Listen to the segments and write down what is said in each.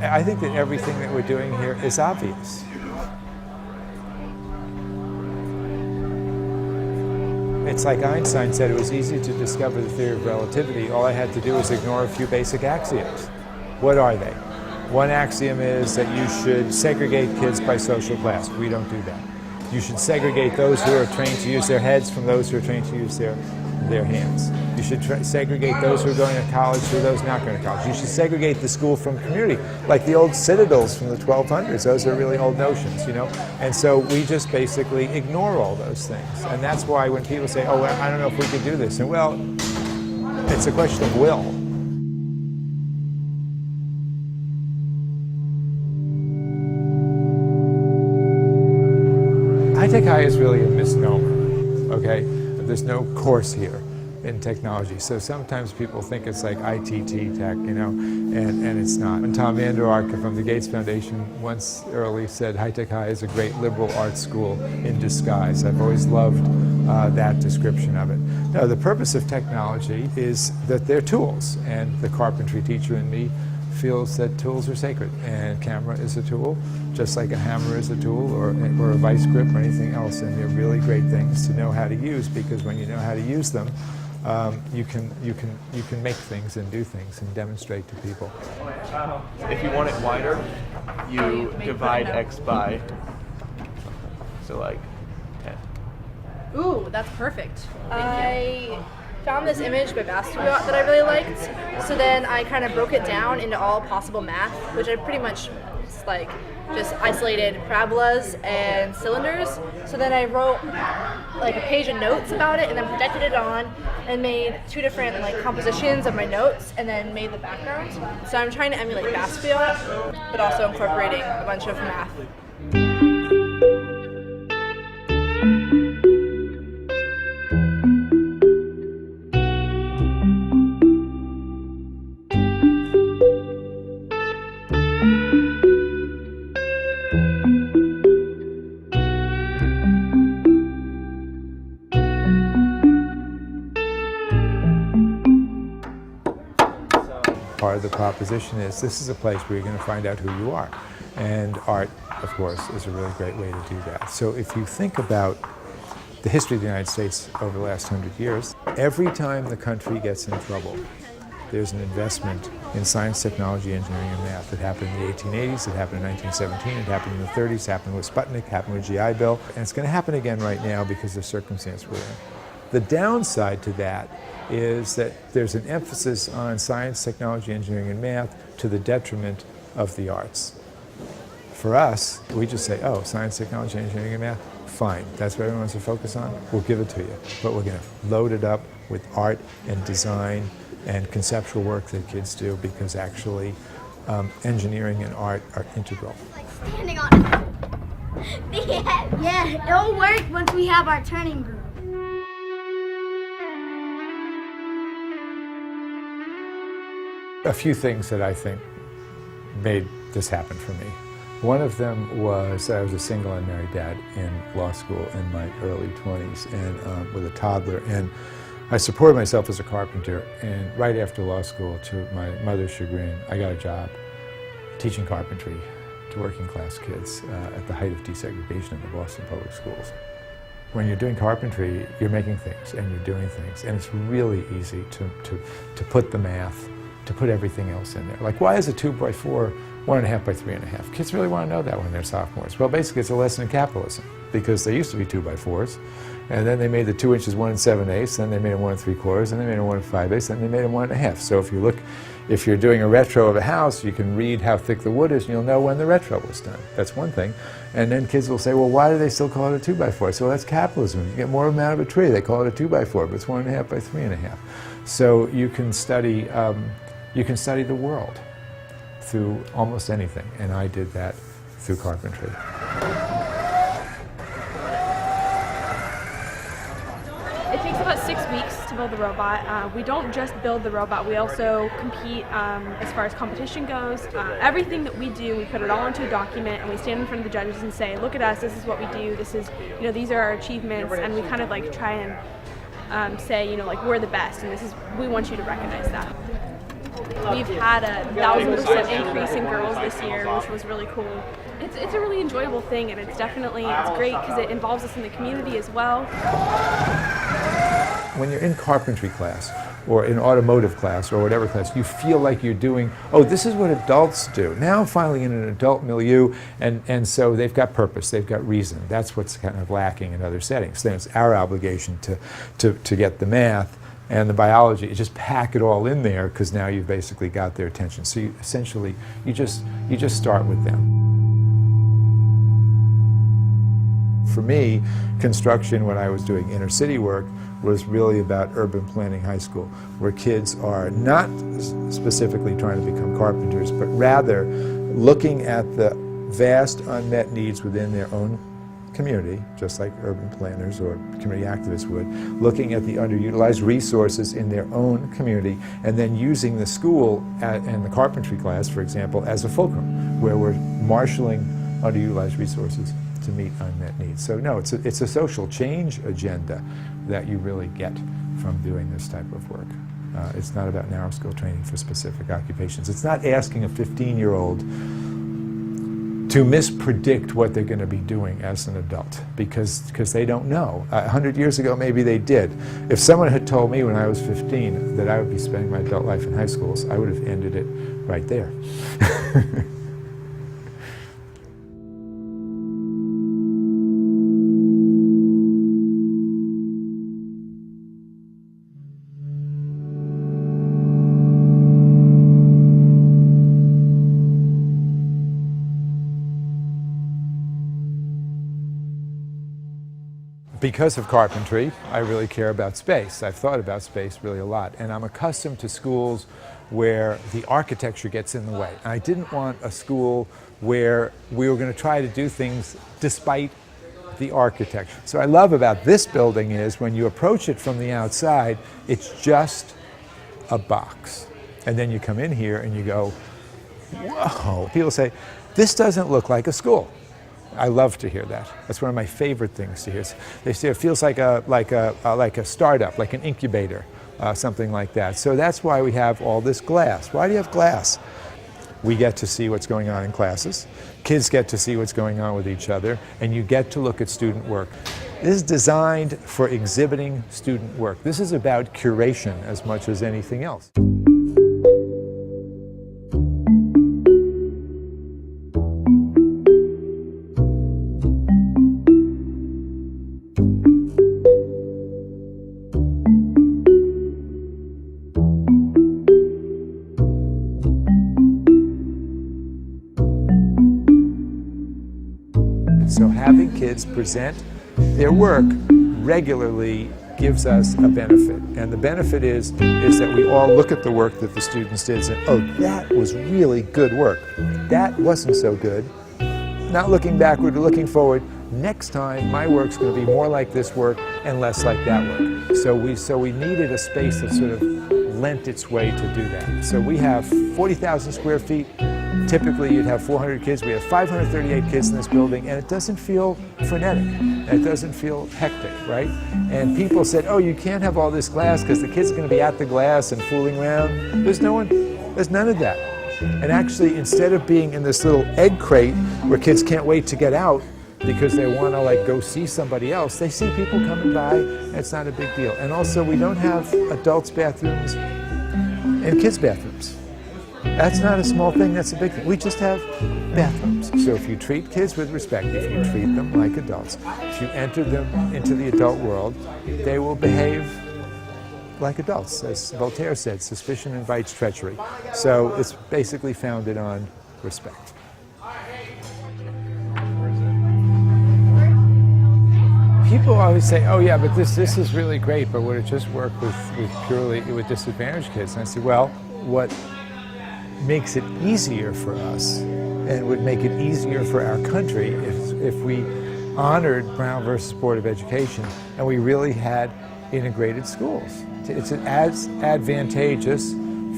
I think that everything that we're doing here is obvious. It's like Einstein said, it was easy to discover the theory of relativity. All I had to do was ignore a few basic axioms. What are they? One axiom is that you should segregate kids by social class. We don't do that. You should segregate those who are trained to use their heads from those who are trained to use their hands. You should segregate those who are going to college from those not going to college. You should segregate the school from community, like the old citadels from the 1200s. Those are really old notions, you know? And so we just basically ignore all those things. And that's why when people say, oh, well, I don't know if we could do this, and well, it's a question of will. High-tech high is really a misnomer, okay? There's no course here in technology. So sometimes people think it's like ITT tech, you know, and it's not. And Tom Vander Ark from the Gates Foundation once early said High-tech high is a great liberal arts school in disguise. I've always loved that description of it. No, the purpose of technology is that they're tools, and the carpentry teacher in me feels that tools are sacred, and camera is a tool, just like a hammer is a tool, or a vice grip or anything else, and they're really great things to know how to use, because when you know how to use them, you can make things and do things and demonstrate to people. If you want it wider, you divide X by, so like 10. Ooh, that's perfect. I found this image by Basquiat that I really liked, so then I kind of broke it down into all possible math, which I pretty much just isolated parabolas and cylinders. So then I wrote like a page of notes about it and then projected it on and made two different compositions of my notes and then made the background. So I'm trying to emulate Basquiat, but also incorporating a bunch of math. Part of the proposition is this is a place where you're going to find out who you are. And art, of course, is a really great way to do that. So if you think about the history of the United States over the last 100 years, every time the country gets in trouble, there's an investment in science, technology, engineering, and math. It happened in the 1880s, it happened in 1917, it happened in the 30s, it happened with Sputnik, it happened with GI Bill, and it's going to happen again right now because of the circumstance we're in. The downside to that is that there's an emphasis on science, technology, engineering, and math to the detriment of the arts. For us, we just say, oh, science, technology, engineering, and math, fine. That's what everyone wants to focus on. We'll give it to you. But we're going to load it up with art and design and conceptual work that kids do, because actually engineering and art are integral. Like standing on it. Yeah, it'll work once we have our turning group. A few things that I think made this happen for me. One of them was I was a single unmarried dad in law school in my early 20s and with a toddler, and I supported myself as a carpenter, and right after law school, to my mother's chagrin, I got a job teaching carpentry to working class kids at the height of desegregation in the Boston Public Schools. When you're doing carpentry, you're making things and you're doing things, and it's really easy to put the math, to put everything else in there. Like, why is a 2x4 1.5 by 3.5? Kids really want to know that when they're sophomores. Well, basically it's a lesson in capitalism, because they used to be 2x4s, and then they made the 2 inches 1 7/8, then they made them 1 3/4, then they made them 1 5/8, then they made them 1.5. So if you're doing a retro of a house, you can read how thick the wood is, and you'll know when the retro was done. That's one thing. And then kids will say, well, why do they still call it a 2x4? So, well, that's capitalism. You get more of them out of a tree. They call it a 2x4, but it's 1.5 by 3.5. So you can study the world through almost anything, and I did that through carpentry. It takes about 6 weeks to build the robot. We don't just build the robot, we also compete as far as competition goes. Everything that we do, we put it all into a document, and we stand in front of the judges and say, look at us, this is what we do, this is, these are our achievements, and we kind of try and say, we're the best, and we want you to recognize that. We've had a 1,000% increase in girls this year, which was really cool. It's a really enjoyable thing, and it's great because it involves us in the community as well. When you're in carpentry class or in automotive class or whatever class, you feel like you're doing, oh, this is what adults do. Now I'm finally in an adult milieu, and so they've got purpose, they've got reason. That's what's kind of lacking in other settings. Then it's our obligation to get the math and the biology, you just pack it all in there because now you've basically got their attention. So you, essentially, you just start with them. For me, construction, when I was doing inner city work, was really about urban planning high school, where kids are not specifically trying to become carpenters, but rather looking at the vast unmet needs within their own community, just like urban planners or community activists would, looking at the underutilized resources in their own community, and then using the school and the carpentry class, for example, as a fulcrum, where we're marshaling underutilized resources to meet unmet needs. So no, it's a social change agenda that you really get from doing this type of work. It's not about narrow skill training for specific occupations. It's not asking a 15-year-old to mispredict what they're going to be doing as an adult, because they don't know. 100 years ago, maybe they did. If someone had told me when I was 15 that I would be spending my adult life in high schools, I would have ended it right there. Because of carpentry, I really care about space. I've thought about space really a lot, and I'm accustomed to schools where the architecture gets in the way. I didn't want a school where we were going to try to do things despite the architecture. So what I love about this building is when you approach it from the outside, it's just a box. And then you come in here and you go, whoa. People say, this doesn't look like a school. I love to hear that. That's one of my favorite things to hear. They say it feels like a startup, like an incubator, something like that. So that's why we have all this glass. Why do you have glass? We get to see what's going on in classes. Kids get to see what's going on with each other, and you get to look at student work. This is designed for exhibiting student work. This is about curation as much as anything else. So having kids present their work regularly gives us a benefit. And the benefit is that we all look at the work that the students did and say, oh, that was really good work. That wasn't so good. Not looking backward, but looking forward. Next time, my work's going to be more like this work and less like that work. So we needed a space that sort of lent its way to do that. So we have 40,000 square feet. Typically, you'd have 400 kids. We have 538 kids in this building, and it doesn't feel frenetic. It doesn't feel hectic, right? And people said, oh, you can't have all this glass because the kids are going to be at the glass and fooling around. There's none of that. And actually, instead of being in this little egg crate where kids can't wait to get out because they want to go see somebody else, they see people coming by, and it's not a big deal. And also, we don't have adults' bathrooms and kids' bathrooms. That's not a small thing, that's a big thing. We just have bathrooms. So if you treat kids with respect, if you treat them like adults, if you enter them into the adult world, they will behave like adults. As Voltaire said, suspicion invites treachery. So it's basically founded on respect. People always say, oh yeah, but this is really great, but would it just work with disadvantaged kids? And I say, well, what makes it easier for us and would make it easier for our country if we honored Brown versus Board of Education and we really had integrated schools. It's as advantageous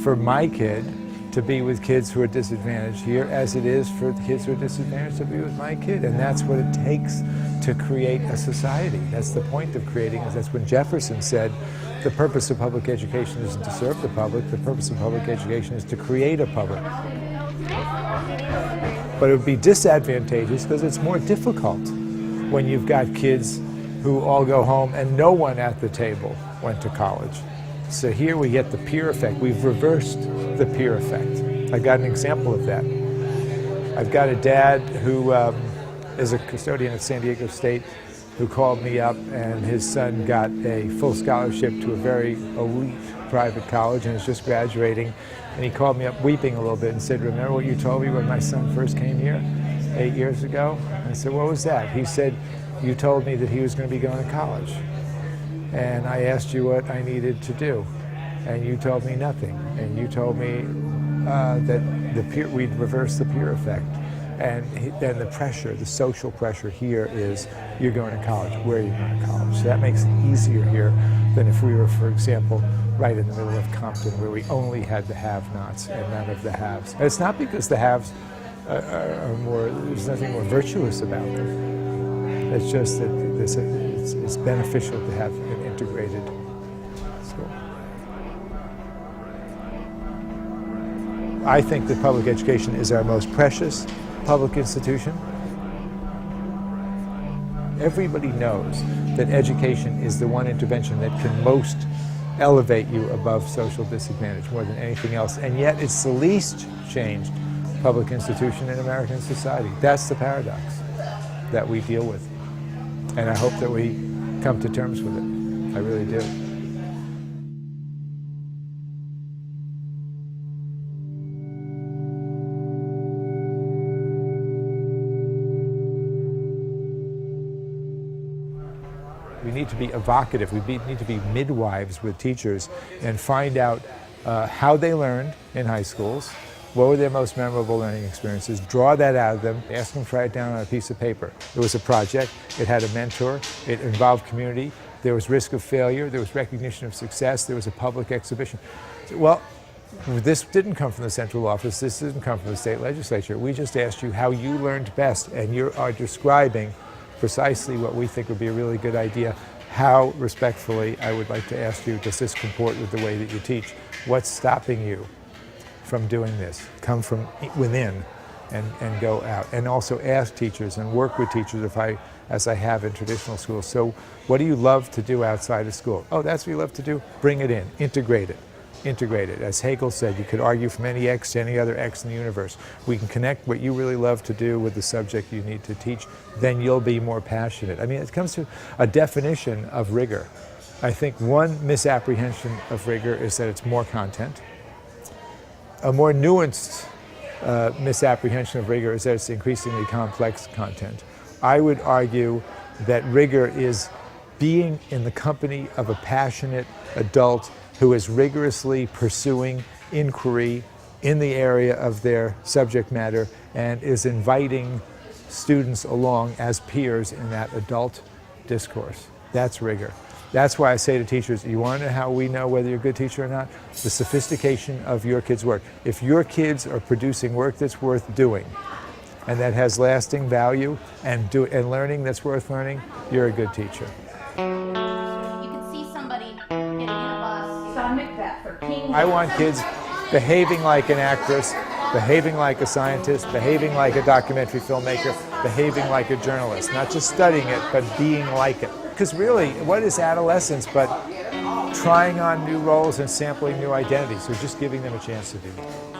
for my kid to be with kids who are disadvantaged here as it is for the kids who are disadvantaged to be with my kid. And that's what it takes to create a society. That's the point of creating it. That's when Jefferson said, the purpose of public education isn't to serve the public. The purpose of public education is to create a public. But it would be disadvantageous because it's more difficult when you've got kids who all go home and no one at the table went to college. So here we get the peer effect. We've reversed the peer effect. I got an example of that. I've got a dad who is a custodian at San Diego State who called me up, and his son got a full scholarship to a very elite private college and is just graduating. And he called me up weeping a little bit and said, "Remember what you told me when my son first came here 8 years ago?" And I said, "What was that?" He said, "You told me that he was going to be going to college. And I asked you what I needed to do. And you told me nothing. And you told me that we'd reverse the peer effect. And then the pressure, the social pressure here is, you're going to college. Where are you going to college?" So that makes it easier here than if we were, for example, right in the middle of Compton, where we only had the have-nots and none of the haves. And it's not because the haves are more, there's nothing more virtuous about them. It's just that it's beneficial to have an integrated school. I think that public education is our most precious public institution. Everybody knows that education is the one intervention that can most elevate you above social disadvantage more than anything else, and yet it's the least changed public institution in American society. That's the paradox that we deal with, and I hope that we come to terms with it. I really do. We need to be evocative. We need to be midwives with teachers and find out how they learned in high schools, what were their most memorable learning experiences, draw that out of them, ask them to write it down on a piece of paper. It was a project, it had a mentor, it involved community, there was risk of failure, there was recognition of success, there was a public exhibition. Well, this didn't come from the central office, this didn't come from the state legislature. We just asked you how you learned best, and you are describing precisely what we think would be a really good idea. How, respectfully, I would like to ask you, does this comport with the way that you teach? What's stopping you from doing this? Come from within and go out. And also ask teachers and work with teachers as I have in traditional schools. So what do you love to do outside of school? Oh, that's what you love to do? Bring it in, integrate it. Integrate it. As Hegel said, you could argue from any X to any other X in the universe. We can connect what you really love to do with the subject you need to teach, then you'll be more passionate. I mean, it comes to a definition of rigor. I think one misapprehension of rigor is that it's more content. A more nuanced misapprehension of rigor is that it's increasingly complex content. I would argue that rigor is being in the company of a passionate adult who is rigorously pursuing inquiry in the area of their subject matter and is inviting students along as peers in that adult discourse. That's rigor. That's why I say to teachers, you want to know how we know whether you're a good teacher or not? The sophistication of your kids' work. If your kids are producing work that's worth doing and that has lasting value and learning that's worth learning, you're a good teacher. I want kids behaving like an actress, behaving like a scientist, behaving like a documentary filmmaker, behaving like a journalist. Not just studying it, but being like it. Because really, what is adolescence but trying on new roles and sampling new identities? So just giving them a chance to do that.